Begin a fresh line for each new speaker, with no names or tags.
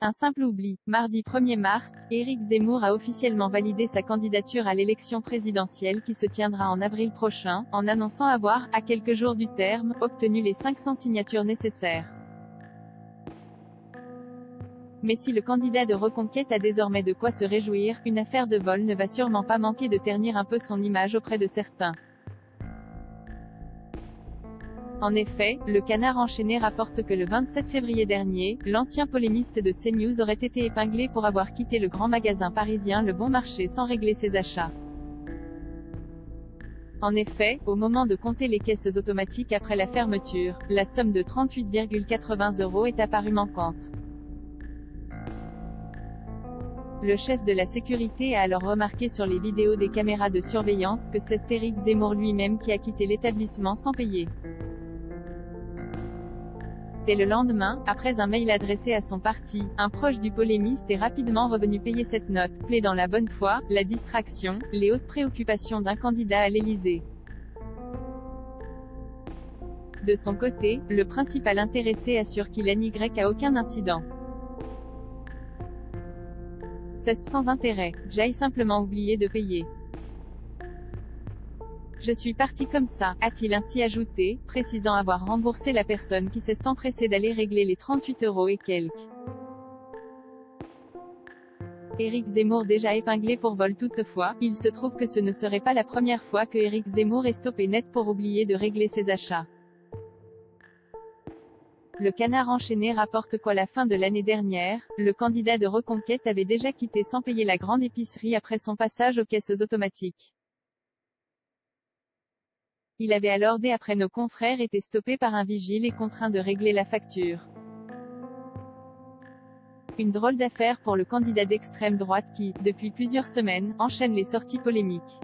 Un simple oubli. Mardi 1er mars, Éric Zemmour a officiellement validé sa candidature à l'élection présidentielle qui se tiendra en avril prochain, en annonçant avoir, à quelques jours du terme, obtenu les 500 signatures nécessaires. Mais si le candidat de Reconquête a désormais de quoi se réjouir, une affaire de vol ne va sûrement pas manquer de ternir un peu son image auprès de certains. En effet, le Canard enchaîné rapporte que le 27 février dernier, l'ancien polémiste de CNews aurait été épinglé pour avoir quitté le grand magasin parisien Le Bon Marché sans régler ses achats. En effet, au moment de compter les caisses automatiques après la fermeture, la somme de 38,80 € est apparue manquante. Le chef de la sécurité a alors remarqué sur les vidéos des caméras de surveillance que c'est Éric Zemmour lui-même qui a quitté l'établissement sans payer. Dès le lendemain, après un mail adressé à son parti, un proche du polémiste est rapidement revenu payer cette note, plaidant la bonne foi, la distraction, les hautes préoccupations d'un candidat à l'Élysée. De son côté, le principal intéressé assure qu'il n'y a aucun incident. C'est sans intérêt. J'ai simplement oublié de payer. Je suis parti comme ça, a-t-il ainsi ajouté, précisant avoir remboursé la personne qui s'est empressée d'aller régler les 38 € et quelques. Éric Zemmour déjà épinglé pour vol toutefois, il se trouve que ce ne serait pas la première fois que Éric Zemmour est stoppé net pour oublier de régler ses achats. Le Canard enchaîné rapporte qu'à la fin de l'année dernière, le candidat de Reconquête avait déjà quitté sans payer la grande épicerie après son passage aux caisses automatiques. Il avait alors après nos confrères été stoppé par un vigile et contraint de régler la facture. Une drôle d'affaire pour le candidat d'extrême droite qui, depuis plusieurs semaines, enchaîne les sorties polémiques.